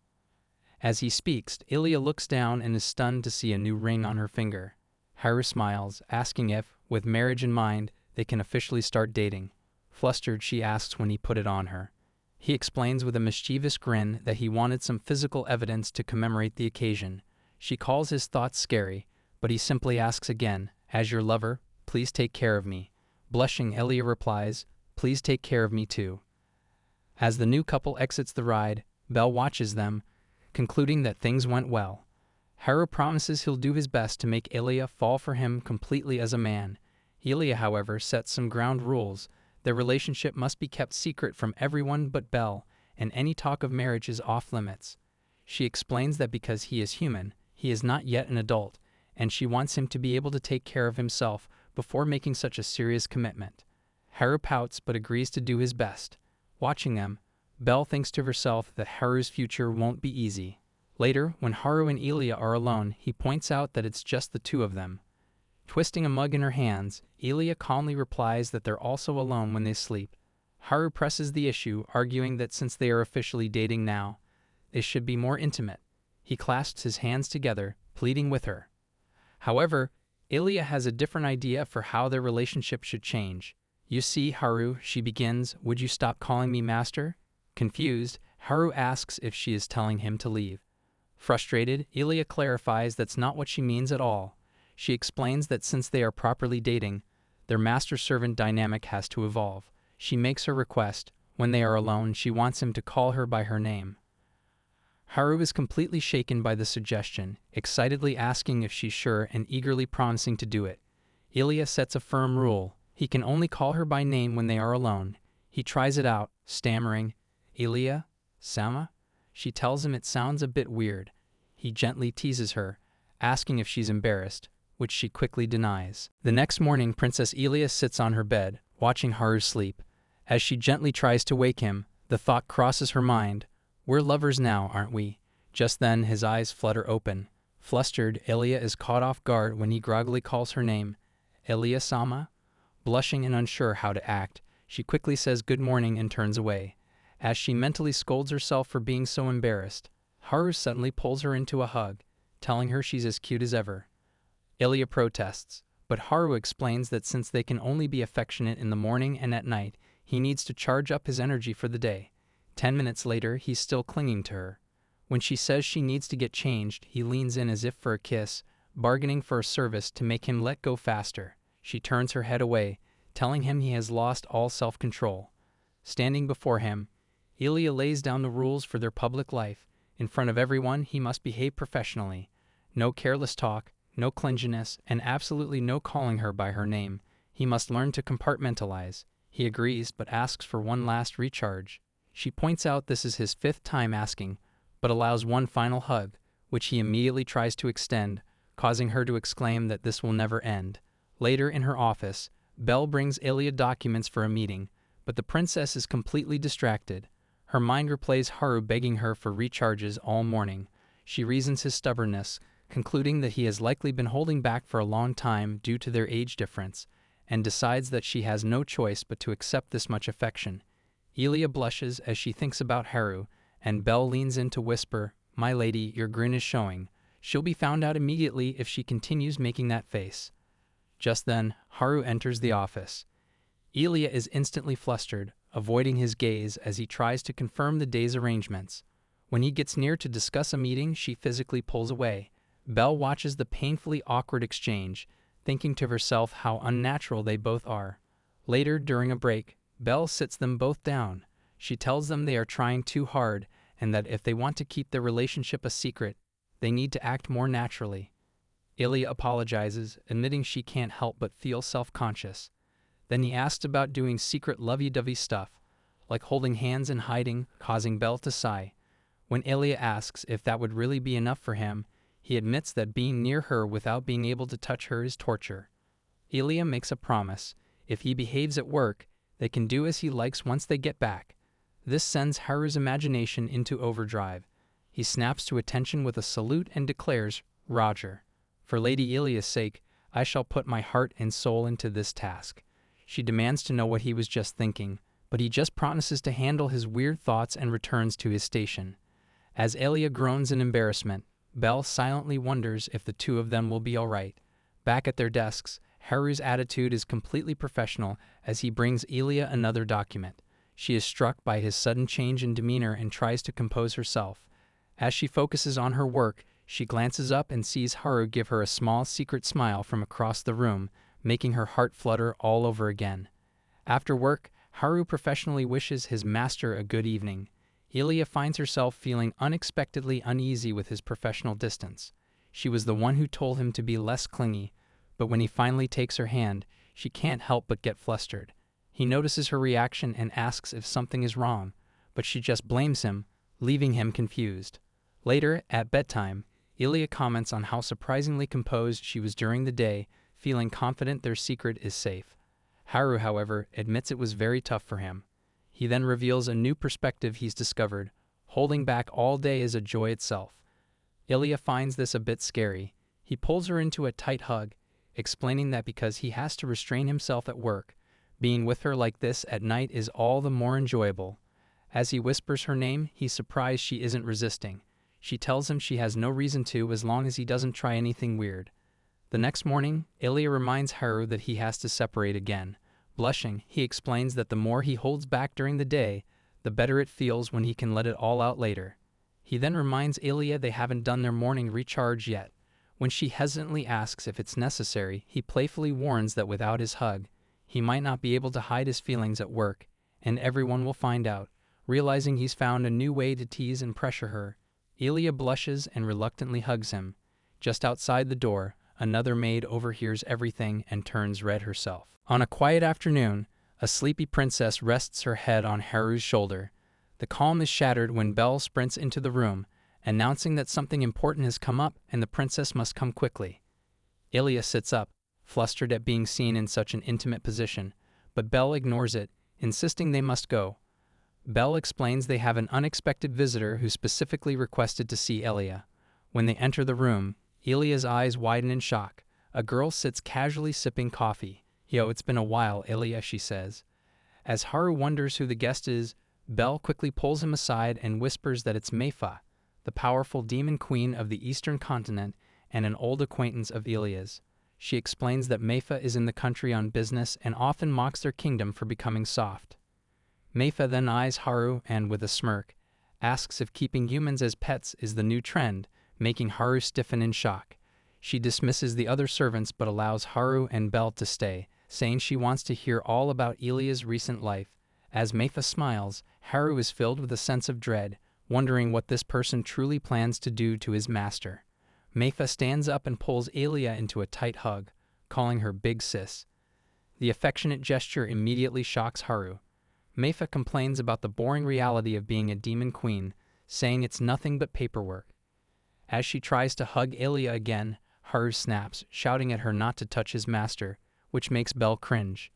As he speaks, Ilia looks down and is stunned to see a new ring on her finger. Haru smiles, asking if, with marriage in mind, they can officially start dating. Flustered, she asks when he put it on her. He explains with a mischievous grin that he wanted some physical evidence to commemorate the occasion. She calls his thoughts scary, but he simply asks again, "As your lover, please take care of me." Blushing, Elia replies, "Please take care of me too." As the new couple exits the ride, Belle watches them, concluding that things went well. Haru promises he'll do his best to make Elia fall for him completely as a man. Elia, however, sets some ground rules. Their relationship must be kept secret from everyone but Belle, and any talk of marriage is off limits. She explains that because he is human, he is not yet an adult, and she wants him to be able to take care of himself before making such a serious commitment. Haru pouts but agrees to do his best. Watching them, Belle thinks to herself that Haru's future won't be easy. Later, when Haru and Elia are alone, he points out that it's just the two of them. Twisting a mug in her hands, Elia calmly replies that they're also alone when they sleep. Haru presses the issue, arguing that since they are officially dating now, they should be more intimate. He clasps his hands together, pleading with her. However, Elia has a different idea for how their relationship should change. "You see, Haru," she begins, "would you stop calling me master?" Confused, Haru asks if she is telling him to leave. Frustrated, Elia clarifies that's not what she means at all. She explains that since they are properly dating, their master-servant dynamic has to evolve. She makes her request. When they are alone, she wants him to call her by her name. Haru is completely shaken by the suggestion, excitedly asking if she's sure and eagerly promising to do it. Elia sets a firm rule. He can only call her by name when they are alone. He tries it out, stammering, "Elia? Sama?" She tells him it sounds a bit weird. He gently teases her, asking if she's embarrassed, which she quickly denies. The next morning, Princess Elia sits on her bed, watching Haru sleep. As she gently tries to wake him, the thought crosses her mind, "We're lovers now, aren't we?" Just then, his eyes flutter open. Flustered, Elia is caught off guard when he groggily calls her name, "Elia-sama?" Blushing and unsure how to act, she quickly says good morning and turns away. As she mentally scolds herself for being so embarrassed, Haru suddenly pulls her into a hug, telling her she's as cute as ever. Ilya protests, but Haru explains that since they can only be affectionate in the morning and at night, he needs to charge up his energy for the day. 10 minutes later, he's still clinging to her. When she says she needs to get changed, he leans in as if for a kiss, bargaining for a service to make him let go faster. She turns her head away, telling him he has lost all self-control. Standing before him, Ilya lays down the rules for their public life. In front of everyone, he must behave professionally. No careless talk, no clinginess, and absolutely no calling her by her name. He must learn to compartmentalize. He agrees, but asks for one last recharge. She points out this is his 5th time asking, but allows one final hug, which he immediately tries to extend, causing her to exclaim that this will never end. Later in her office, Belle brings Ilya documents for a meeting, but the princess is completely distracted. Her mind replays Haru begging her for recharges all morning. She reasons his stubbornness, concluding that he has likely been holding back for a long time due to their age difference, and decides that she has no choice but to accept this much affection. Ilya blushes as she thinks about Haru, and Belle leans in to whisper, "My lady, your grin is showing. She'll be found out immediately if she continues making that face." Just then, Haru enters the office. Ilya is instantly flustered, avoiding his gaze as he tries to confirm the day's arrangements. When he gets near to discuss a meeting, she physically pulls away. Belle watches the painfully awkward exchange, thinking to herself how unnatural they both are. Later, during a break, Belle sits them both down. She tells them they are trying too hard and that if they want to keep their relationship a secret, they need to act more naturally. Ilya apologizes, admitting she can't help but feel self-conscious. Then he asks about doing secret lovey-dovey stuff, like holding hands and hiding, causing Belle to sigh. When Ilya asks if that would really be enough for him, he admits that being near her without being able to touch her is torture. Ilya makes a promise. If he behaves at work, they can do as he likes once they get back. This sends Haru's imagination into overdrive. He snaps to attention with a salute and declares, "Roger. For Lady Ilya's sake, I shall put my heart and soul into this task." She demands to know what he was just thinking, but he just promises to handle his weird thoughts and returns to his station. As Ilya groans in embarrassment, Belle silently wonders if the two of them will be all right. Back at their desks, Haru's attitude is completely professional as he brings Ilya another document. She is struck by his sudden change in demeanor and tries to compose herself. As she focuses on her work, she glances up and sees Haru give her a small secret smile from across the room, making her heart flutter all over again. After work, Haru professionally wishes his master a good evening. Ilya finds herself feeling unexpectedly uneasy with his professional distance. She was the one who told him to be less clingy, but when he finally takes her hand, she can't help but get flustered. He notices her reaction and asks if something is wrong, but she just blames him, leaving him confused. Later, at bedtime, Ilya comments on how surprisingly composed she was during the day, feeling confident their secret is safe. Haru, however, admits it was very tough for him. He then reveals a new perspective he's discovered. Holding back all day is a joy itself. Ilya finds this a bit scary. He pulls her into a tight hug, explaining that because he has to restrain himself at work, being with her like this at night is all the more enjoyable. As he whispers her name, he's surprised she isn't resisting. She tells him she has no reason to as long as he doesn't try anything weird. The next morning, Ilya reminds Haru that he has to separate again. Blushing, he explains that the more he holds back during the day, the better it feels when he can let it all out later. He then reminds Ilya they haven't done their morning recharge yet. When she hesitantly asks if it's necessary, he playfully warns that without his hug, he might not be able to hide his feelings at work, and everyone will find out. Realizing he's found a new way to tease and pressure her, Ilya blushes and reluctantly hugs him. Just outside the door, another maid overhears everything and turns red herself. On a quiet afternoon, a sleepy princess rests her head on Haru's shoulder. The calm is shattered when Belle sprints into the room, announcing that something important has come up and the princess must come quickly. Ilya sits up, flustered at being seen in such an intimate position, but Belle ignores it, insisting they must go. Belle explains they have an unexpected visitor who specifically requested to see Ilya. When they enter the room, Ilya's eyes widen in shock. A girl sits casually sipping coffee. Yo, it's been a while, Ilya, she says. As Haru wonders who the guest is, Belle quickly pulls him aside and whispers that it's Meifa, the powerful demon queen of the eastern continent and an old acquaintance of Ilya's. She explains that Meifa is in the country on business and often mocks their kingdom for becoming soft. Meifa then eyes Haru and, with a smirk, asks if keeping humans as pets is the new trend, making Haru stiffen in shock. She dismisses the other servants but allows Haru and Belle to stay, saying she wants to hear all about Ilya's recent life. As Meifa smiles, Haru is filled with a sense of dread, wondering what this person truly plans to do to his master. Meifa stands up and pulls Ilya into a tight hug, calling her big sis. The affectionate gesture immediately shocks Haru. Meifa complains about the boring reality of being a demon queen, saying it's nothing but paperwork. As she tries to hug Ilya again, Haru snaps, shouting at her not to touch his master, which makes Belle cringe.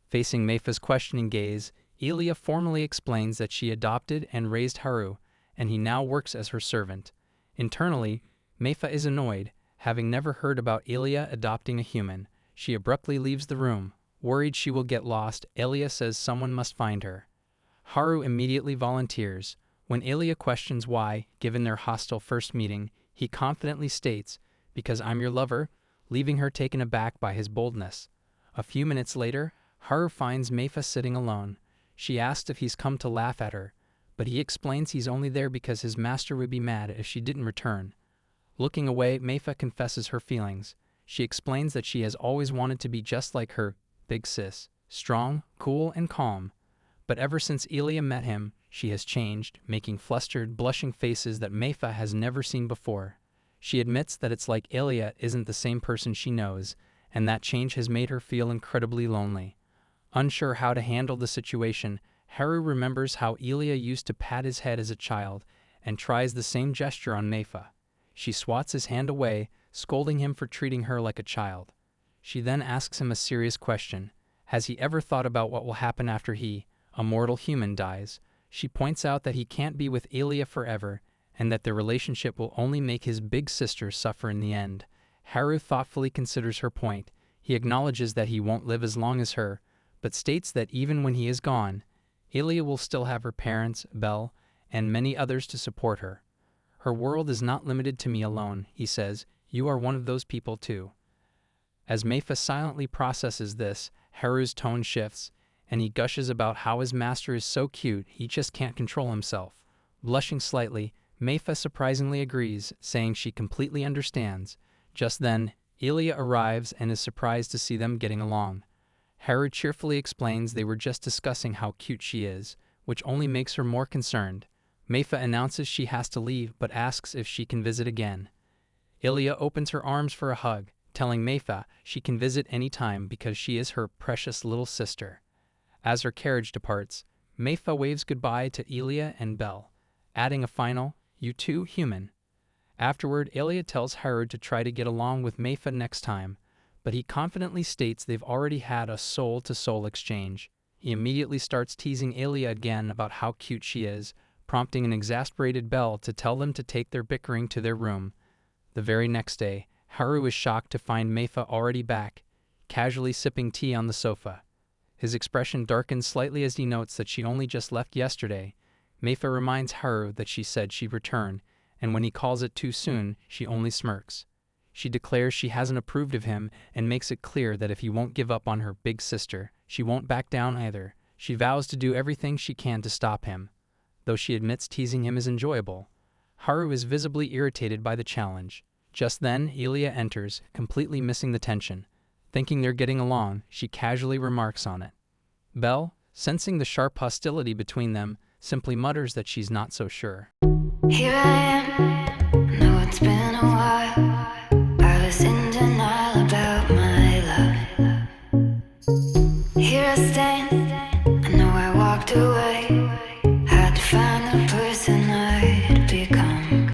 Facing Meifa's questioning gaze, Ilya formally explains that she adopted and raised Haru, and he now works as her servant. Internally, Meifa is annoyed, having never heard about Ilya adopting a human. She abruptly leaves the room. Worried she will get lost, Ilya says someone must find her. Haru immediately volunteers. When Ilya questions why, given their hostile first meeting, he confidently states, "Because I'm your lover," leaving her taken aback by his boldness. A few minutes later, Haru finds Meifa sitting alone. She asks if he's come to laugh at her, but he explains he's only there because his master would be mad if she didn't return. Looking away, Meifa confesses her feelings. She explains that she has always wanted to be just like her big sis, strong, cool, and calm. But ever since Ilya met him, she has changed, making flustered, blushing faces that Meifa has never seen before. She admits that it's like Ilya isn't the same person she knows, and that change has made her feel incredibly lonely. Unsure how to handle the situation, Haru remembers how Ilya used to pat his head as a child, and tries the same gesture on Meifa. She swats his hand away, scolding him for treating her like a child. She then asks him a serious question. Has he ever thought about what will happen after he, a mortal human, dies? She points out that he can't be with Ilya forever, and that their relationship will only make his big sister suffer in the end. Haru thoughtfully considers her point. He acknowledges that he won't live as long as her, but states that even when he is gone, Ilya will still have her parents, Belle, and many others to support her. Her world is not limited to me alone, he says. You are one of those people too. As Meifa silently processes this, Haru's tone shifts, and he gushes about how his master is so cute he just can't control himself. Blushing slightly, Meifa surprisingly agrees, saying she completely understands. Just then, Ilya arrives and is surprised to see them getting along. Haru cheerfully explains they were just discussing how cute she is, which only makes her more concerned. Meifa announces she has to leave but asks if she can visit again. Ilya opens her arms for a hug, telling Meifa she can visit any time because she is her precious little sister. As her carriage departs, Meifa waves goodbye to Ilya and Belle, adding a final, "You too, human." Afterward, Ilya tells Haru to try to get along with Meifa next time, but he confidently states they've already had a soul-to-soul exchange. He immediately starts teasing Ilya again about how cute she is, prompting an exasperated Belle to tell them to take their bickering to their room. The very next day, Haru is shocked to find Meifa already back, casually sipping tea on the sofa. His expression darkens slightly as he notes that she only just left yesterday. Meifa reminds Haru that she said she'd return, and when he calls it too soon, she only smirks. She declares she hasn't approved of him and makes it clear that if he won't give up on her big sister, she won't back down either. She vows to do everything she can to stop him. Though she admits teasing him is enjoyable, Haru is visibly irritated by the challenge. Just then, Ilya enters, completely missing the tension. Thinking they're getting along, she casually remarks on it. Belle, sensing the sharp hostility between them, simply mutters that she's not so sure. Here I am, know it's been a while. I was in denial about my love. Here I stand, I know I walked away.